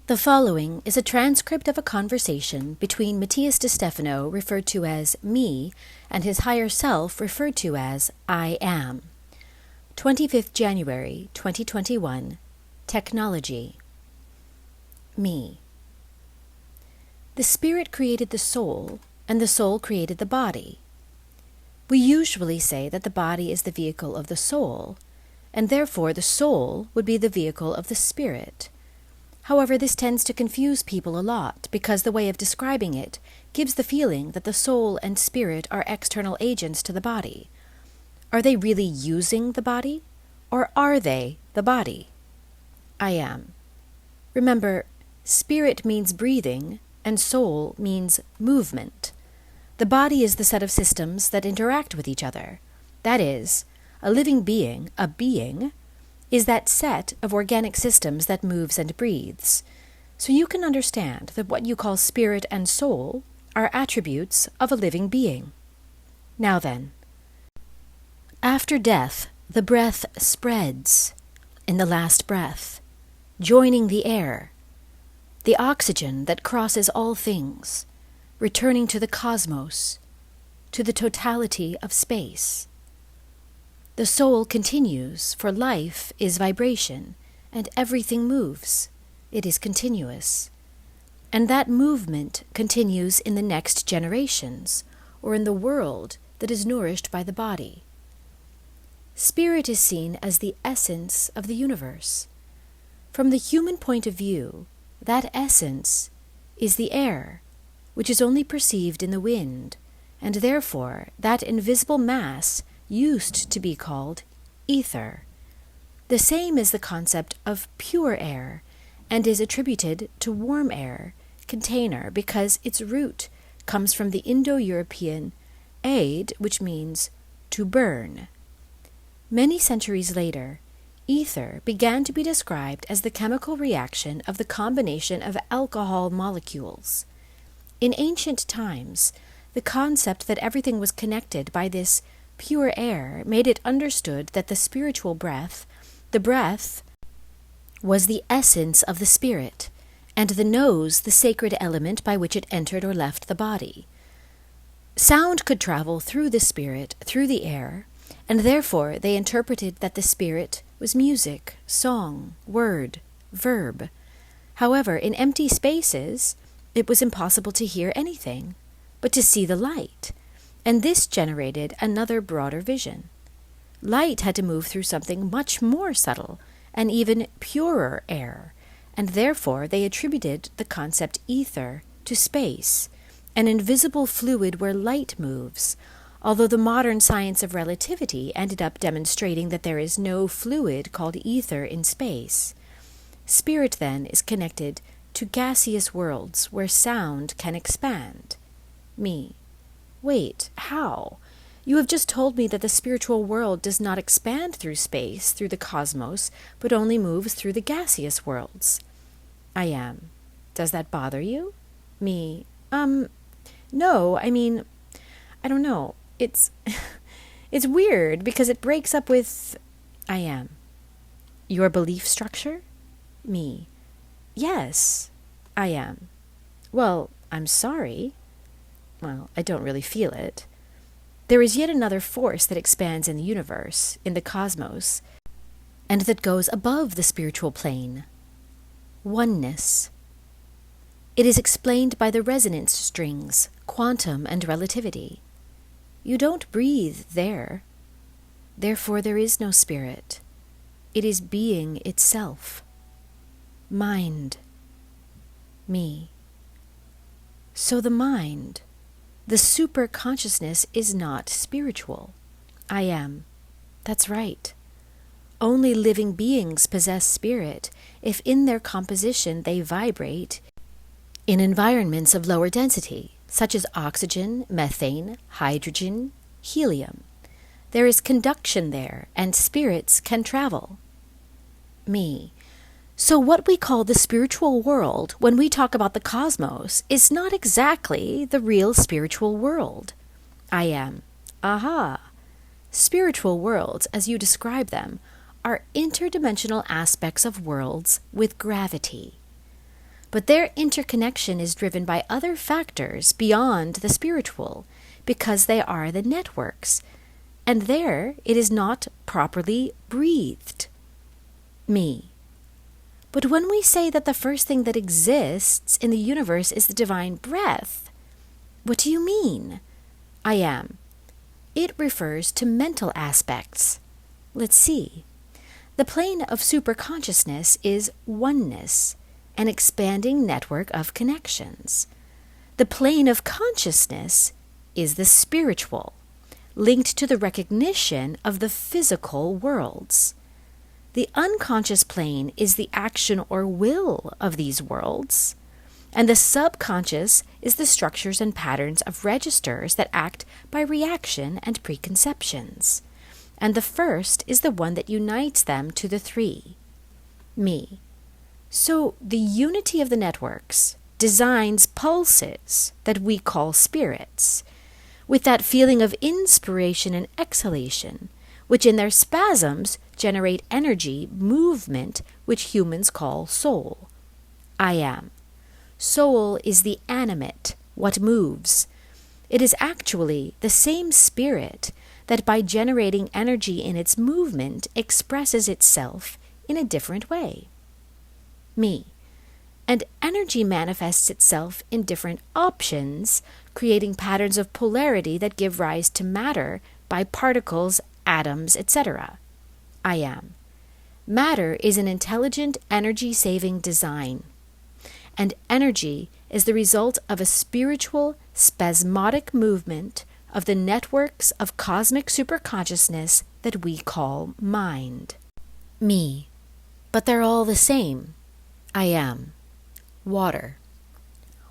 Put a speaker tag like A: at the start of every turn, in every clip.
A: The following is a transcript of a conversation between Matías De Stefano, referred to as me, and his higher self, referred to as I am. 25th January, 2021. Technology. Me. The spirit created the soul, and the soul created the body. We usually say that the body is the vehicle of the soul, and therefore the soul would be the vehicle of the spirit. However, this tends to confuse people a lot because the way of describing it gives the feeling that the soul and spirit are external agents to the body. Are they really using the body, or are they the body? I am. Remember, spirit means breathing, and soul means movement. The body is the set of systems that interact with each other. That is, a living being, a being, is that set of organic systems that moves and breathes. So you can understand that what you call spirit and soul are attributes of a living being. Now then, after death, the breath spreads in the last breath, joining the air, the oxygen that crosses all things, returning to the cosmos, to the totality of space. The soul continues, for life is vibration, and everything moves. It is continuous. And that movement continues in the next generations, or in the world that is nourished by the body. Spirit is seen as the essence of the universe. From the human point of view, that essence is the air, which is only perceived in the wind, and therefore that invisible mass used to be called ether. The same is the concept of pure air, and is attributed to warm air, container, because its root comes from the Indo-European aid, which means to burn. Many centuries later, ether began to be described as the chemical reaction of the combination of alcohol molecules. In ancient times, the concept that everything was connected by this pure air made it understood that the spiritual breath, the breath, was the essence of the spirit, and the nose the sacred element by which it entered or left the body. Sound could travel through the spirit, through the air, and therefore they interpreted that the spirit was music, song, word, verb. However, in empty spaces, it was impossible to hear anything, but to see the light. And this generated another broader vision. Light had to move through something much more subtle, and even purer air, and therefore they attributed the concept ether to space, an invisible fluid where light moves, although the modern science of relativity ended up demonstrating that there is no fluid called ether in space. Spirit, then, is connected to gaseous worlds where sound can expand. Me. Wait, how? You have just told me that the spiritual world does not expand through space, through the cosmos, but only moves through the gaseous worlds. I am. Does that bother you? Me. No, I mean, I don't know. It's weird because it breaks up with I am. Your belief structure? Me. Yes, I am. Well, I'm sorry. Well, I don't really feel it. There is yet another force that expands in the universe, in the cosmos, and that goes above the spiritual plane. Oneness. It is explained by the resonance strings, quantum and relativity. You don't breathe there. Therefore there is no spirit. It is being itself. Mind. Me. So the mind, the super-consciousness, is not spiritual. I am. That's right. Only living beings possess spirit if in their composition they vibrate in environments of lower density, such as oxygen, methane, hydrogen, helium. There is conduction there, and spirits can travel. Me. So what we call the spiritual world when we talk about the cosmos is not exactly the real spiritual world. I am. Aha. Spiritual worlds, as you describe them, are interdimensional aspects of worlds with gravity. But their interconnection is driven by other factors beyond the spiritual, because they are the networks, and there it is not properly breathed. Me. But when we say that the first thing that exists in the universe is the divine breath, what do you mean? I am. It refers to mental aspects. Let's see. The plane of superconsciousness is oneness, an expanding network of connections. The plane of consciousness is the spiritual, linked to the recognition of the physical worlds. The unconscious plane is the action or will of these worlds, and the subconscious is the structures and patterns of registers that act by reaction and preconceptions. And the first is the one that unites them to the three. Me. So the unity of the networks designs pulses that we call spirits, with that feeling of inspiration and exhalation, which in their spasms generate energy, movement, which humans call soul. I am. Soul is the animate, what moves. It is actually the same spirit that by generating energy in its movement expresses itself in a different way. Me. And energy manifests itself in different options, creating patterns of polarity that give rise to matter by particles, atoms, etc. I am. Matter is an intelligent energy-saving design, and energy is the result of a spiritual, spasmodic movement of the networks of cosmic superconsciousness that we call mind. Me. But they're all the same. I am. Water.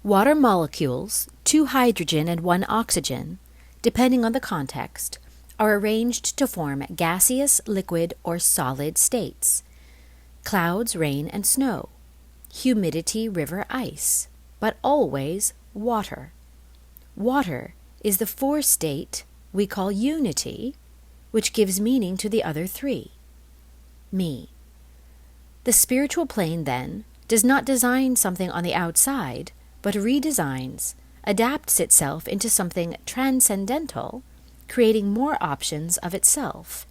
A: Water molecules, 2 hydrogen and 1 oxygen, depending on the context, are arranged to form gaseous, liquid, or solid states. Clouds, rain, and snow. Humidity, river, ice. But always water. Water is the 4th state we call unity, which gives meaning to the other 3. Me. The spiritual plane, then, does not design something on the outside, but redesigns, adapts itself into something transcendental, creating more options of itself.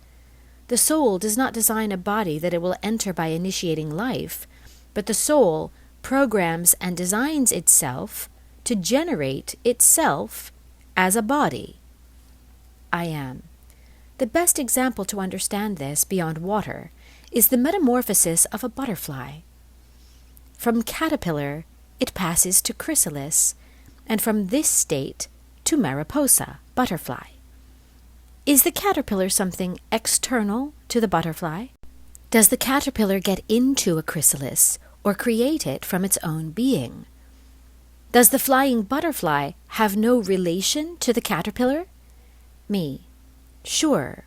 A: The soul does not design a body that it will enter by initiating life, but the soul programs and designs itself to generate itself as a body. I am. The best example to understand this beyond water is the metamorphosis of a butterfly. From caterpillar, it passes to chrysalis, and from this state to mariposa, butterfly. Is the caterpillar something external to the butterfly? Does the caterpillar get into a chrysalis or create it from its own being? Does the flying butterfly have no relation to the caterpillar? Me. Sure.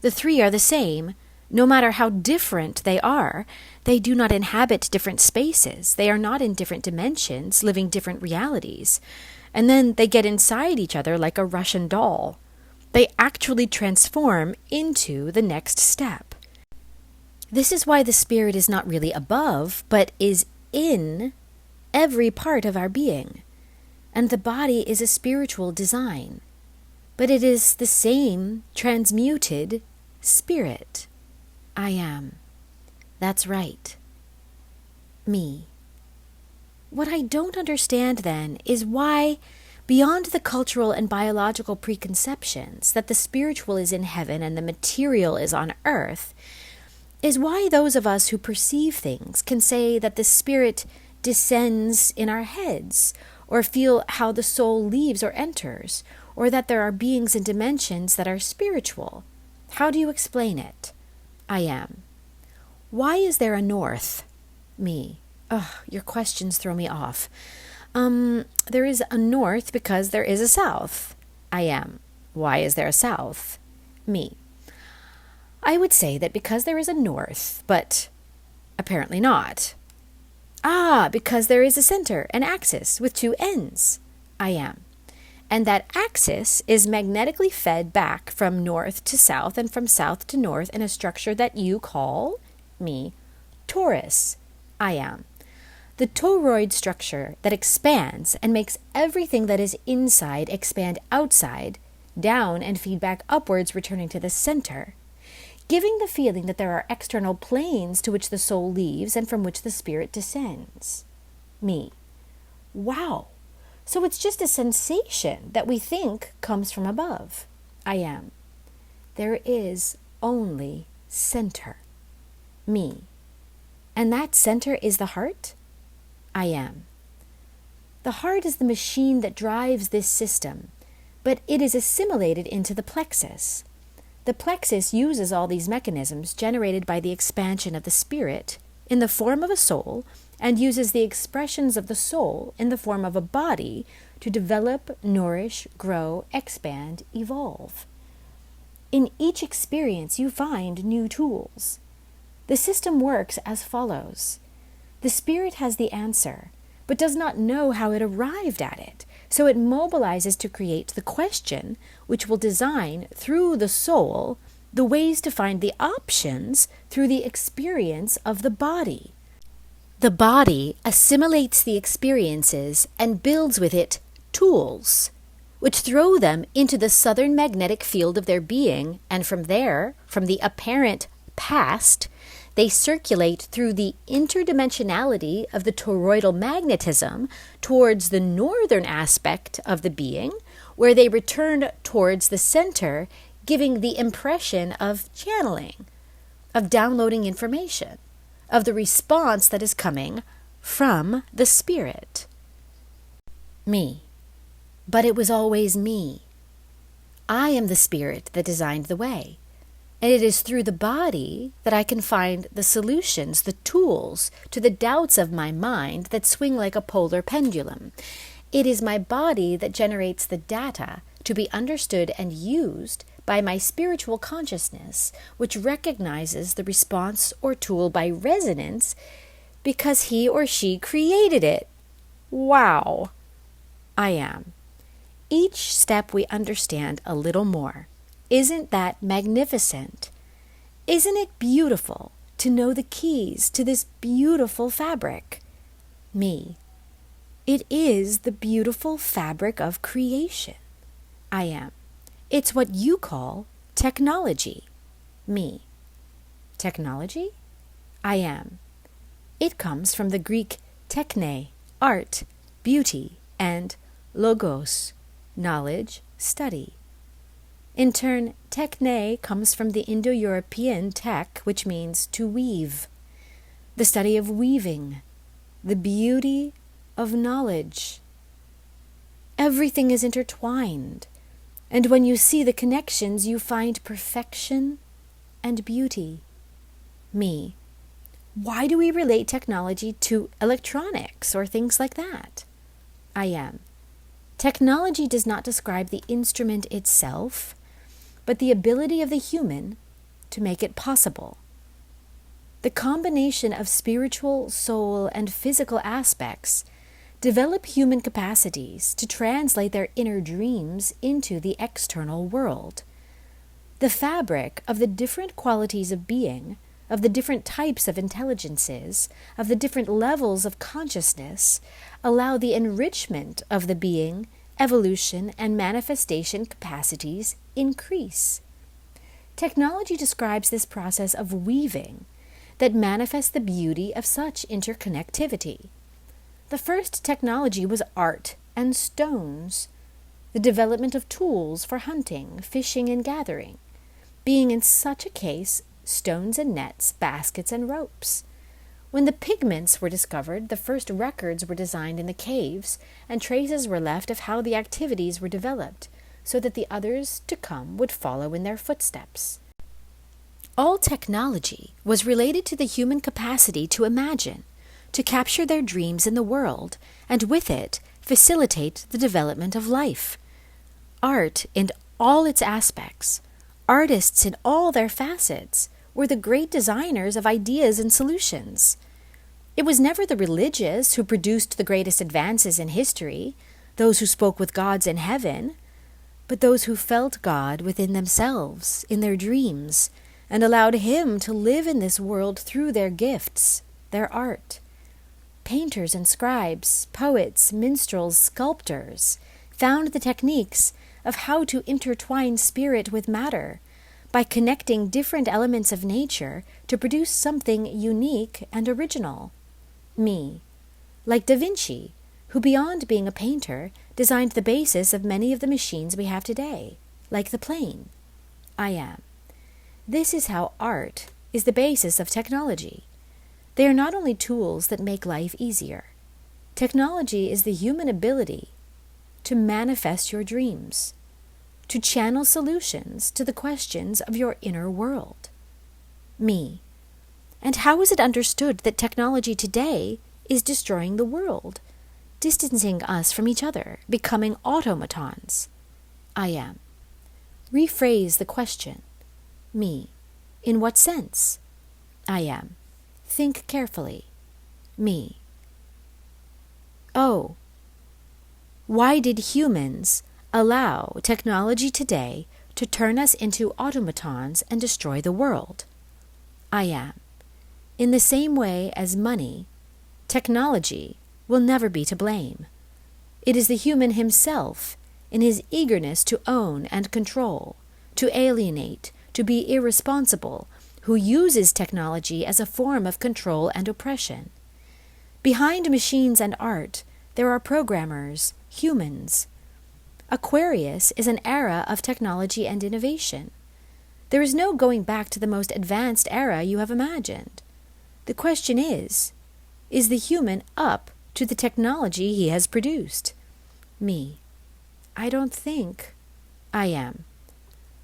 A: The 3 are the same. No matter how different they are, they do not inhabit different spaces. They are not in different dimensions, living different realities. And then they get inside each other like a Russian doll. They actually transform into the next step. This is why the spirit is not really above, but is in every part of our being. And the body is a spiritual design. But it is the same transmuted spirit. I am. That's right. Me. What I don't understand then is why, beyond the cultural and biological preconceptions that the spiritual is in heaven and the material is on earth, is why those of us who perceive things can say that the spirit descends in our heads, or feel how the soul leaves or enters, or that there are beings and dimensions that are spiritual. How do you explain it? I am. Why is there a north? Me. Ugh, your questions throw me off. There is a north because there is a south. I am. Why is there a south? Me. I would say that because there is a north, but apparently not. Because there is a center, an axis with 2 ends. I am. And that axis is magnetically fed back from north to south and from south to north in a structure that you call, me, torus. I am. the toroid structure that expands and makes everything that is inside expand outside, down and feed back upwards, returning to the center, giving the feeling that there are external planes to which the soul leaves and from which the spirit descends. Me. Wow. So it's just a sensation that we think comes from above. I am. There is only center. Me. And that center is the heart? I am. The heart is the machine that drives this system, but it is assimilated into the plexus. The plexus uses all these mechanisms generated by the expansion of the spirit in the form of a soul, and uses the expressions of the soul in the form of a body to develop, nourish, grow, expand, evolve. In each experience you find new tools. The system works as follows. The spirit has the answer, but does not know how it arrived at it, so it mobilizes to create the question, which will design, through the soul, the ways to find the options through the experience of the body. The body assimilates the experiences and builds with it tools, which throw them into the southern magnetic field of their being, and from there, from the apparent past, they circulate through the interdimensionality of the toroidal magnetism towards the northern aspect of the being, where they return towards the center, giving the impression of channeling, of downloading information, of the response that is coming from the spirit. Me. But it was always me. I am the spirit that designed the way. And it is through the body that I can find the solutions, the tools to the doubts of my mind that swing like a polar pendulum. It is my body that generates the data to be understood and used by my spiritual consciousness, which recognizes the response or tool by resonance because he or she created it. Wow. I am. Each step we understand a little more. Isn't that magnificent? Isn't it beautiful to know the keys to this beautiful fabric? Me. It is the beautiful fabric of creation. I am. It's what you call technology. Me. Technology? I am. It comes from the Greek techne, art, beauty, and logos, knowledge, study. In turn, techne comes from the Indo-European tek, which means to weave, the study of weaving, the beauty of knowledge. Everything is intertwined, and when you see the connections, you find perfection and beauty. Me. Why do we relate technology to electronics or things like that? I am. Technology does not describe the instrument itself, but the ability of the human to make it possible. The combination of spiritual, soul, and physical aspects develop human capacities to translate their inner dreams into the external world. The fabric of the different qualities of being, of the different types of intelligences, of the different levels of consciousness, allow the enrichment of the being, evolution, and manifestation capacities increase. Technology describes this process of weaving that manifests the beauty of such interconnectivity. The first technology was art and stones, the development of tools for hunting, fishing, and gathering, being in such a case stones and nets, baskets and ropes. When the pigments were discovered, the first records were designed in the caves, and traces were left of how the activities were developed, so that the others to come would follow in their footsteps. All technology was related to the human capacity to imagine, to capture their dreams in the world, and with it facilitate the development of life. Art in all its aspects, artists in all their facets, were the great designers of ideas and solutions. It was never the religious who produced the greatest advances in history, those who spoke with gods in heaven, but those who felt God within themselves, in their dreams, and allowed Him to live in this world through their gifts, their art. painters and scribes, poets, minstrels, sculptors found the techniques of how to intertwine spirit with matter by connecting different elements of nature to produce something unique and original. Me, like Da Vinci, who beyond being a painter, designed the basis of many of the machines we have today, like the plane. I am. This is how art is the basis of technology. They are not only tools that make life easier. Technology is the human ability to manifest your dreams, to channel solutions to the questions of your inner world. Me. And how is it understood that technology today is destroying the world, distancing us from each other, becoming automatons? I am. Rephrase the question. Me. In what sense? I am. Think carefully. Me. Oh. Why did humans allow technology today to turn us into automatons and destroy the world? I am. In the same way as money, technology will never be to blame. It is the human himself, in his eagerness to own and control, to alienate, to be irresponsible, who uses technology as a form of control and oppression. Behind machines and art, there are programmers, humans. Aquarius is an era of technology and innovation. There is no going back to the most advanced era you have imagined. The question is the human up to the technology he has produced? Me. I don't think. I am.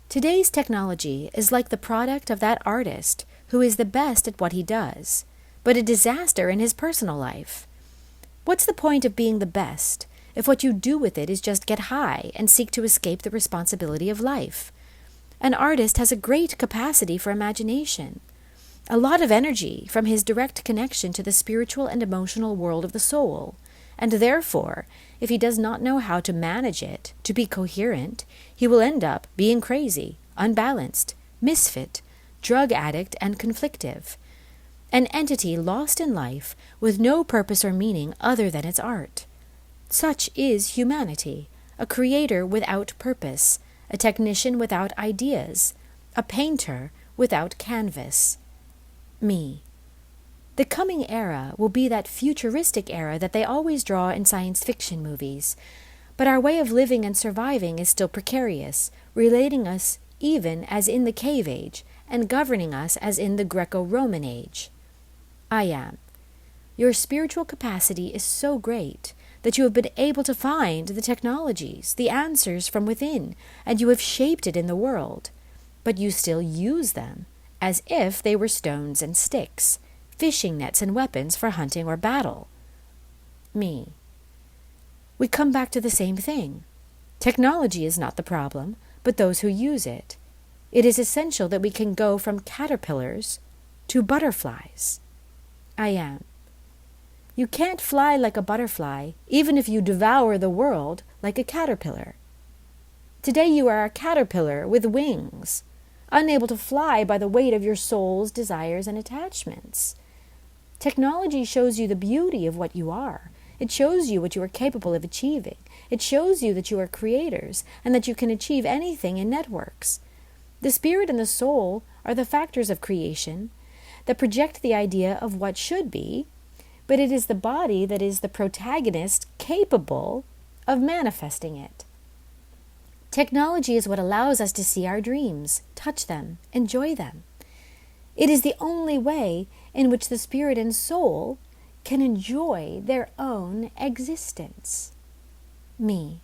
A: Today's technology is like the product of that artist who is the best at what he does, but a disaster in his personal life. What's the point of being the best if what you do with it is just get high and seek to escape the responsibility of life? An artist has a great capacity for imagination, a lot of energy from his direct connection to the spiritual and emotional world of the soul, and therefore, if he does not know how to manage it, to be coherent, he will end up being crazy, unbalanced, misfit, drug addict, and conflictive. An entity lost in life with no purpose or meaning other than its art. Such is humanity, a creator without purpose, a technician without ideas, a painter without canvas. Me. The coming era will be that futuristic era that they always draw in science fiction movies, but our way of living and surviving is still precarious, relating us even as in the cave age, and governing us as in the Greco-Roman age. I am. Your spiritual capacity is so great that you have been able to find the technologies, the answers from within, and you have shaped it in the world. But you still use them, as if they were stones and sticks, fishing nets and weapons for hunting or battle. Me. We come back to the same thing. Technology is not the problem, but those who use it. It is essential that we can go from caterpillars to butterflies. I am. You can't fly like a butterfly, even if you devour the world like a caterpillar. Today you are a caterpillar with wings, unable to fly by the weight of your soul's desires and attachments. Technology shows you the beauty of what you are. It shows you what you are capable of achieving. It shows you that you are creators and that you can achieve anything in networks. The spirit and the soul are the factors of creation that project the idea of what should be, but it is the body that is the protagonist capable of manifesting it. Technology is what allows us to see our dreams, touch them, enjoy them. It is the only way in which the spirit and soul can enjoy their own existence. Me.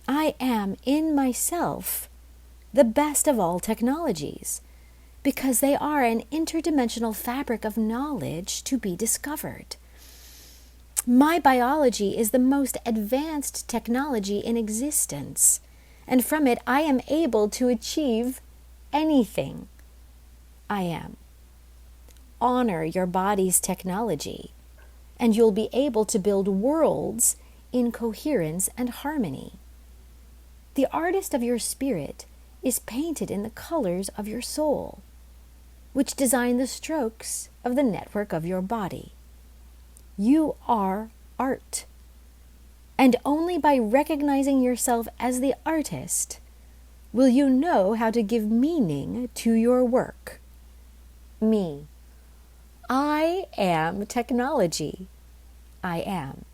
A: I am in myself the best of all technologies, because they are an interdimensional fabric of knowledge to be discovered. My biology is the most advanced technology in existence, and from it I am able to achieve anything. I am. Honor your body's technology, and you'll be able to build worlds in coherence and harmony. The artist of your spirit is painted in the colors of your soul, which design the strokes of the network of your body. You are art. And only by recognizing yourself as the artist will you know how to give meaning to your work. Me. I am technology. I am.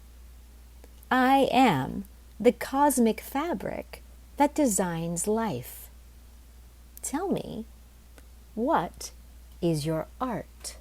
A: I am the cosmic fabric that designs life. Tell me, what is your art?